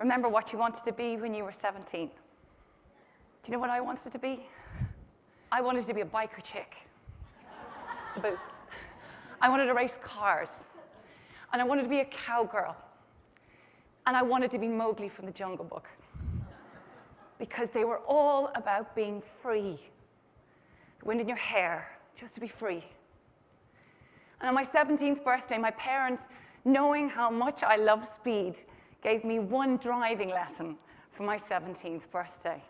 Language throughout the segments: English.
Remember what you wanted to be when you were 17. Do you know what I wanted to be? I wanted to be a biker chick. The boots. I wanted to race cars. And I wanted to be a cowgirl. And I wanted to be Mowgli from the Jungle Book. Because they were all about being free. The wind in your hair, just to be free. And on my 17th birthday, my parents, knowing how much I love speed, gave me one driving lesson for my 17th birthday.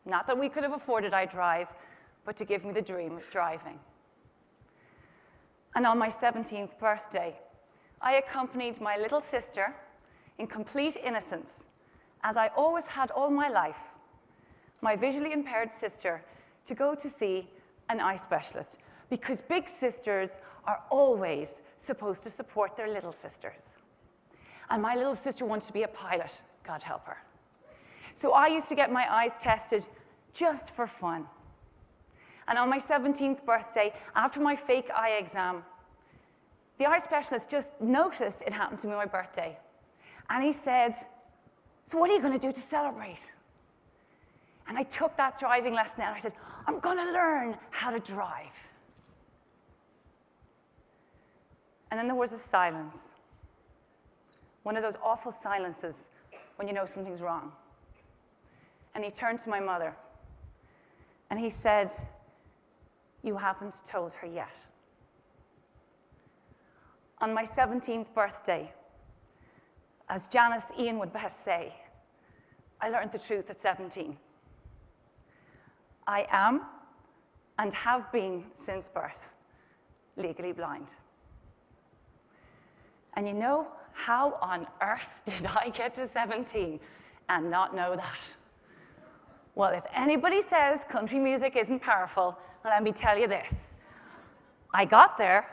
Not that we could have afforded I drive, but to give me the dream of driving. And on my 17th birthday, I accompanied my little sister in complete innocence, as I always had all my life, my visually impaired sister, to go to see an eye specialist, because big sisters are always supposed to support their little sisters. And my little sister wanted to be a pilot, God help her. So I used to get my eyes tested just for fun. And on my 17th birthday, after my fake eye exam, the eye specialist just noticed it happened to me on my birthday. And he said, "So what are you going to do to celebrate?" And I took that driving lesson and I said, "I'm going to learn how to drive." And then there was a silence. One of those awful silences when you know something's wrong. And he turned to my mother and he said, "You haven't told her yet." On my 17th birthday, as Janice Ian would best say, I learned the truth at 17. I am, and have been since birth, legally blind. And you know, how on earth did I get to 17 and not know that? Well, if anybody says country music isn't powerful, let me tell you this. I got there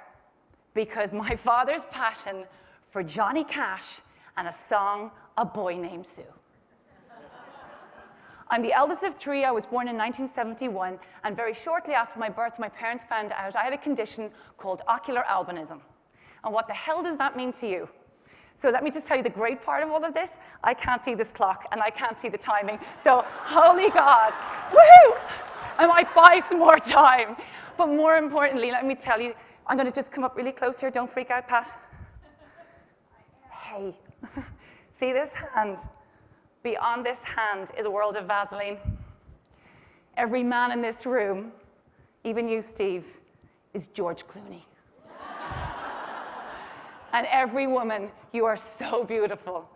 because my father's passion for Johnny Cash and a song, A Boy Named Sue. I'm the eldest of three. I was born in 1971, and very shortly after my birth, my parents found out I had a condition called ocular albinism. And what the hell does that mean to you? So let me just tell you the great part of all of this. I can't see this clock, and I can't see the timing. So, holy God, woohoo! I might buy some more time. But more importantly, let me tell you, I'm going to just come up really close here. Don't freak out, Pat. Hey, see this hand? Beyond this hand is a world of Vaseline. Every man in this room, even you, Steve, is George Clooney. And every woman, you are so beautiful.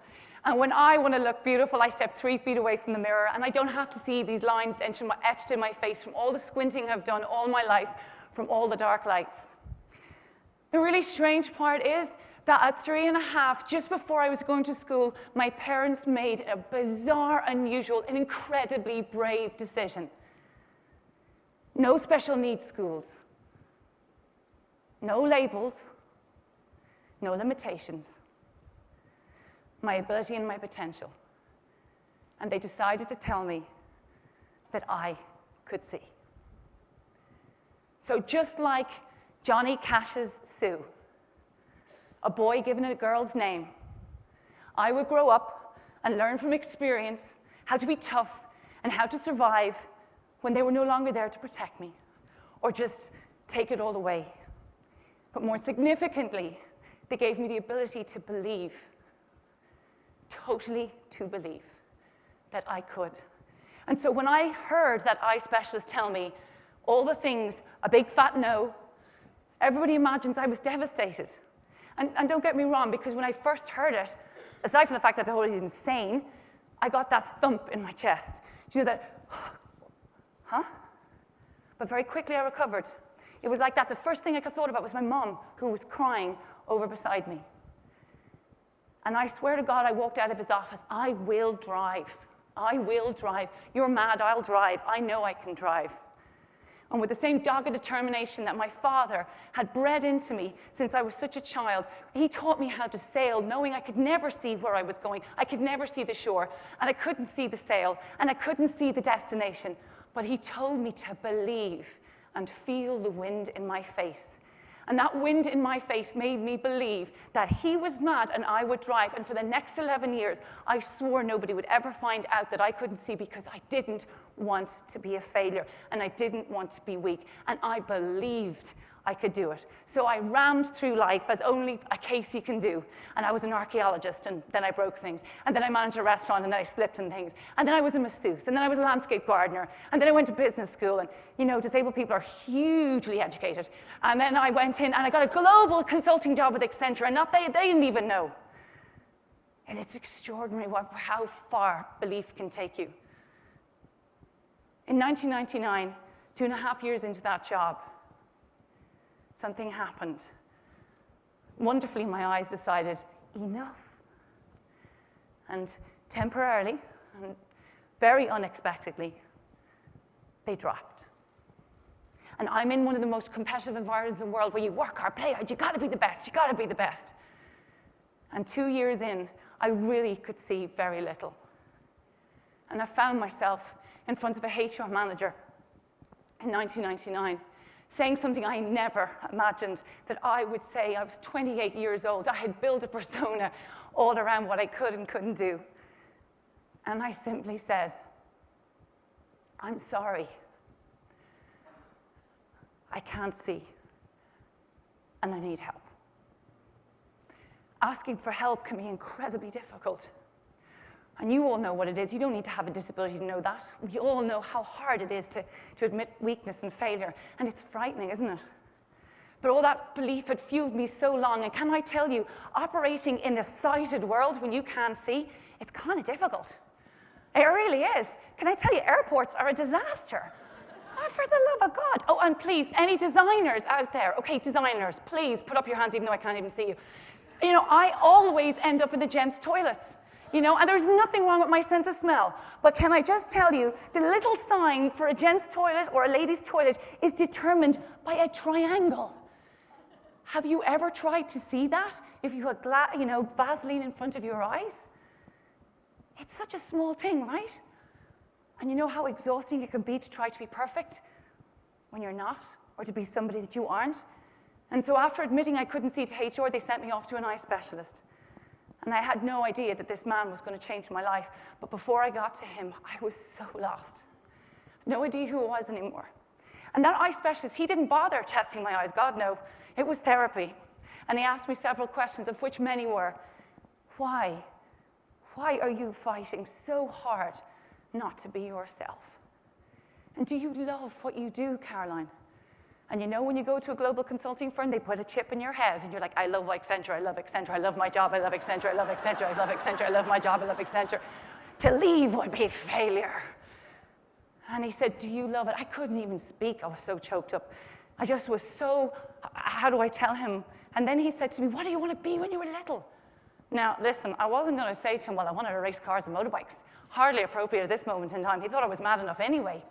And when I want to look beautiful, I step 3 feet away from the mirror, and I don't have to see these lines etched in my face from all the squinting I've done all my life, from all the dark lights. The really strange part is that at 3.5, just before I was going to school, my parents made a bizarre, unusual, and incredibly brave decision. No special needs schools. No labels. No limitations. My ability and my potential. And they decided to tell me that I could see. So just like Johnny Cash's Sue, a boy given a girl's name, I would grow up and learn from experience how to be tough and how to survive when they were no longer there to protect me or just take it all away. But more significantly, they gave me the ability to believe, totally to believe, that I could. And so when I heard that eye specialist tell me all the things, a big fat no, everybody imagines I was devastated. And don't get me wrong, because when I first heard it, aside from the fact that I thought it was insane, I got that thump in my chest. Do you know that, huh? But very quickly I recovered. It was like that. The first thing I thought about was my mom, who was crying over beside me. And I swear to God, I walked out of his office. I will drive. I will drive. You're mad, I'll drive. I know I can drive. And with the same dogged determination that my father had bred into me since I was such a child, he taught me how to sail, knowing I could never see where I was going. I could never see the shore, and I couldn't see the sail, and I couldn't see the destination. But he told me to believe and feel the wind in my face. And that wind in my face made me believe that he was mad and I would drive. And for the next 11 years, I swore nobody would ever find out that I couldn't see because I didn't want to be a failure and I didn't want to be weak. And I believed I could do it. So I rammed through life as only a Casey can do. And I was an archaeologist, and then I broke things. And then I managed a restaurant, and then I slipped in things. And then I was a masseuse, and then I was a landscape gardener. And then I went to business school, and you know, disabled people are hugely educated. And then I went in, and I got a global consulting job with Accenture, and they didn't even know. And it's extraordinary how far belief can take you. In 1999, 2.5 years into that job, something happened. Wonderfully, my eyes decided, enough. And temporarily, and very unexpectedly, they dropped. And I'm in one of the most competitive environments in the world where you work hard, play hard, you gotta be the best, you gotta be the best. And 2 years in, I really could see very little. And I found myself in front of a HR manager in 1999, saying something I never imagined that I would say. I was 28 years old. I had built a persona all around what I could and couldn't do. And I simply said, I'm sorry. I can't see, and I need help. Asking for help can be incredibly difficult. And you all know what it is. You don't need to have a disability to know that. We all know how hard it is to admit weakness and failure. And it's frightening, isn't it? But all that belief had fueled me so long. And can I tell you, operating in a sighted world when you can't see, it's kind of difficult. It really is. Can I tell you, airports are a disaster. Oh, for the love of God. Oh, and please, any designers out there, okay, designers, please put up your hands even though I can't even see you. You know, I always end up in the gents' toilets. You know, and there's nothing wrong with my sense of smell. But can I just tell you, the little sign for a gent's toilet or a lady's toilet is determined by a triangle. Have you ever tried to see that if you had, Vaseline in front of your eyes? It's such a small thing, right? And you know how exhausting it can be to try to be perfect when you're not, or to be somebody that you aren't? And so after admitting I couldn't see to HR, they sent me off to an eye specialist. And I had no idea that this man was going to change my life. But before I got to him, I was so lost. No idea who it was anymore. And that eye specialist, he didn't bother testing my eyes. God, no. It was therapy. And he asked me several questions, of which many were, why? Why are you fighting so hard not to be yourself? And do you love what you do, Caroline? And you know, when you go to a global consulting firm, they put a chip in your head, and you're like, I love Accenture, I love Accenture, I love my job, I love Accenture, I love Accenture, I love Accenture, I love my job, I love Accenture. To leave would be failure. And he said, do you love it? I couldn't even speak. I was so choked up. I just was so, how do I tell him? And then he said to me, what do you want to be when you were little? Now, listen, I wasn't going to say to him, well, I wanted to race cars and motorbikes. Hardly appropriate at this moment in time. He thought I was mad enough anyway.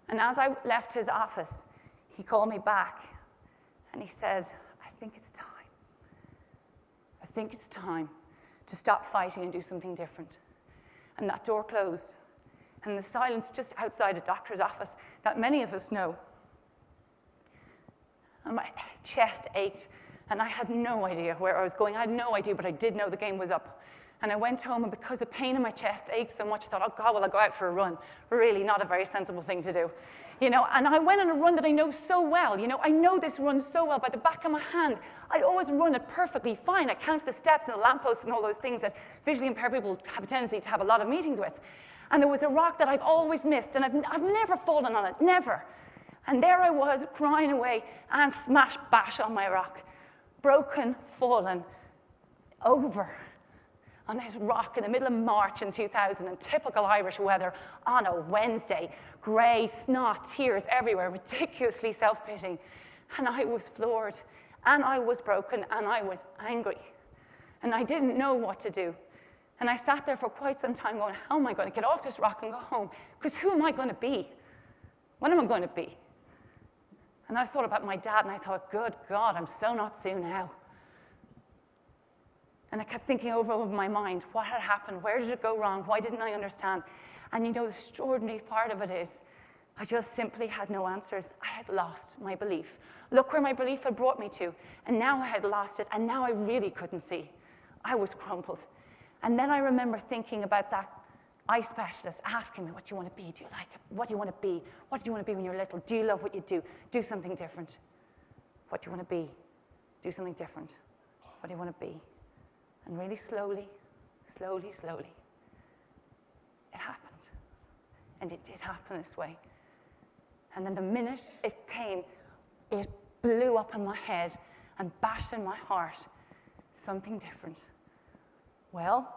And as I left his office, he called me back, and he said, I think it's time. I think it's time to stop fighting and do something different. And that door closed. And the silence just outside a doctor's office that many of us know. And my chest ached, and I had no idea where I was going. I had no idea, but I did know the game was up. And I went home, and because the pain in my chest ached so much, I thought, oh, God, will I go out for a run? Really not a very sensible thing to do. You know, and I went on a run that I know so well. You know, I know this run so well by the back of my hand. I'd always run it perfectly fine. I counted the steps and the lampposts and all those things that visually impaired people have a tendency to have a lot of meetings with. And there was a rock that I've always missed, and I've never fallen on it, never. And there I was, crying away, and smash, bash on my rock. Broken, fallen, over on this rock in the middle of March in 2000 in typical Irish weather on a Wednesday. Grey, snot, tears everywhere, ridiculously self-pitying. And I was floored, and I was broken, and I was angry. And I didn't know what to do. And I sat there for quite some time going, how am I going to get off this rock and go home? Because who am I going to be? What am I going to be? And I thought about my dad, and I thought, good God, I'm so not Sue now. And I kept thinking over my mind, what had happened? Where did it go wrong? Why didn't I understand? And you know, the extraordinary part of it is, I just simply had no answers. I had lost my belief. Look where my belief had brought me to. And now I had lost it, and now I really couldn't see. I was crumpled. And then I remember thinking about that eye specialist asking me, what do you want to be? Do you like it? What do you want to be? What do you want to be when you're little? Do you love what you do? Do something different. What do you want to be? Do something different. What do you want to be? And really slowly, slowly, slowly, it happened. And it did happen this way. And then the minute it came, it blew up in my head and bashed in my heart. Something different. Well,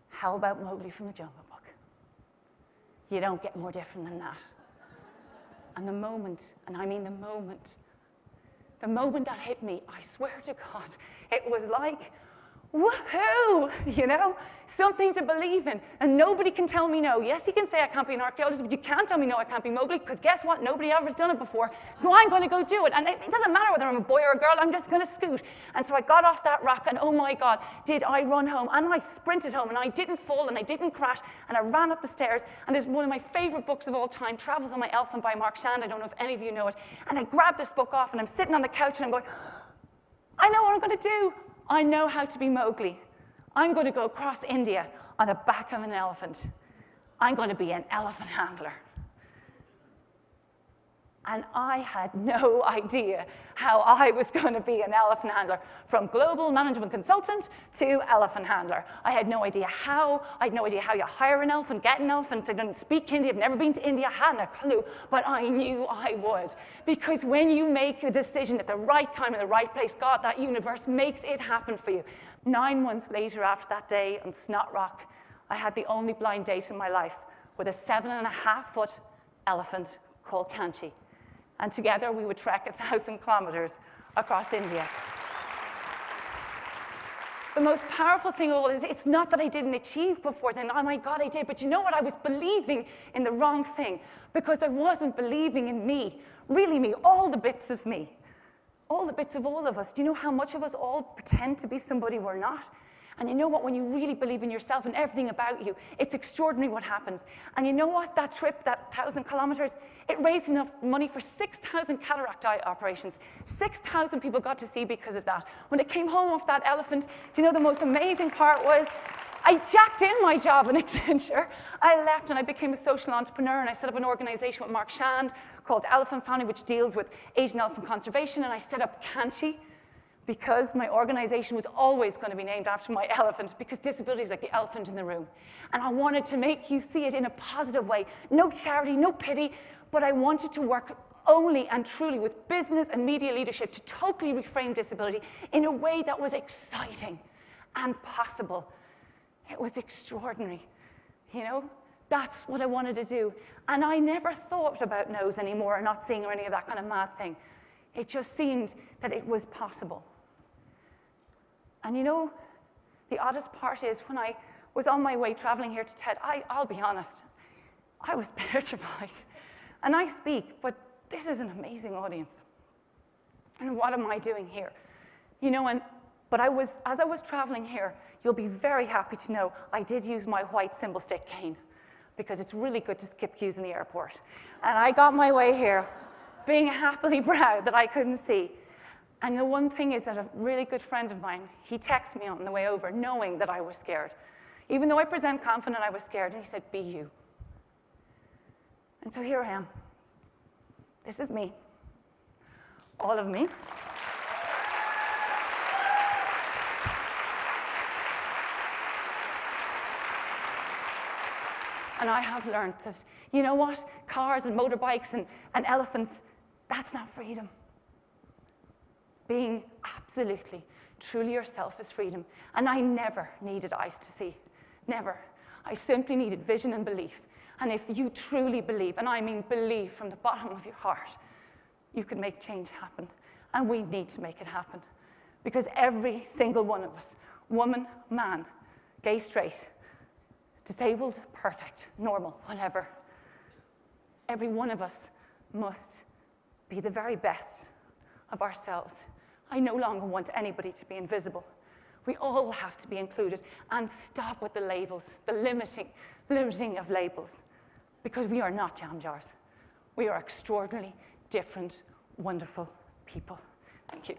how about Mowgli from the Jungle Book? You don't get more different than that. And the moment, and I mean the moment that hit me, I swear to God, it was like, woohoo, you know, something to believe in, and nobody can tell me no. Yes, you can say I can't be an archaeologist, but you can't tell me no, I can't be Mowgli, because guess what? Nobody ever has done it before, so I'm going to go do it, and it doesn't matter whether I'm a boy or a girl, I'm just going to scoot. And so I got off that rock, and oh my God, did I run home, and I sprinted home, and I didn't fall, and I didn't crash, and I ran up the stairs, and there's one of my favorite books of all time, Travels on My Elephant by Mark Shand. I don't know if any of you know it, and I grabbed this book off, and I'm sitting on the couch, and I'm going, I know what I'm going to do. I know how to be Mowgli. I'm going to go across India on the back of an elephant. I'm going to be an elephant handler. And I had no idea how I was going to be an elephant handler. From global management consultant to elephant handler. I had no idea how. I had no idea how you hire an elephant, get an elephant. I didn't speak Hindi. I've never been to India. I hadn't a clue. But I knew I would. Because when you make a decision at the right time in the right place, God, that universe makes it happen for you. 9 months later, after that day on Snot Rock, I had the only blind date in my life with a 7.5-foot elephant called Kanchi. And together we would trek 1,000 kilometers across India. The most powerful thing of all is it's not that I didn't achieve before then. Oh my God, I did. But you know what? I was believing in the wrong thing because I wasn't believing in me, really me, all the bits of me, all the bits of all of us. Do you know how much of us all pretend to be somebody we're not? And you know what? When you really believe in yourself and everything about you, it's extraordinary what happens. And you know what? That trip, that 1,000 kilometers, it raised enough money for 6,000 cataract eye operations. 6,000 people got to see because of that. When it came home off that elephant, do you know the most amazing part was? I jacked in my job in Accenture. I left and I became a social entrepreneur and I set up an organization with Mark Shand called Elephant Family, which deals with Asian elephant conservation. And I set up Kanchi, because my organization was always going to be named after my elephant, because disability is like the elephant in the room. And I wanted to make you see it in a positive way. No charity, no pity, but I wanted to work only and truly with business and media leadership to totally reframe disability in a way that was exciting and possible. It was extraordinary, you know? That's what I wanted to do. And I never thought about no's anymore or not seeing or any of that kind of mad thing. It just seemed that it was possible. And you know, the oddest part is when I was on my way traveling here to TED, I'll be honest, I was petrified. And I speak, but this is an amazing audience. And what am I doing here? You know, but as I was traveling here, you'll be very happy to know I did use my white symbol stick cane because it's really good to skip queues in the airport. And I got my way here being happily proud that I couldn't see. And the one thing is that a really good friend of mine, he texted me on the way over knowing that I was scared. Even though I present confident, I was scared. And he said, be you. And so here I am. This is me. All of me. And I have learned that, you know what? Cars and motorbikes and elephants, that's not freedom. Being absolutely, truly yourself is freedom. And I never needed eyes to see. Never. I simply needed vision and belief. And if you truly believe, and I mean believe from the bottom of your heart, you can make change happen. And we need to make it happen. Because every single one of us, woman, man, gay, straight, disabled, perfect, normal, whatever, every one of us must be the very best of ourselves. I no longer want anybody to be invisible. We all have to be included and stop with the labels, the limiting of labels, because we are not jam jars. We are extraordinarily different, wonderful people. Thank you.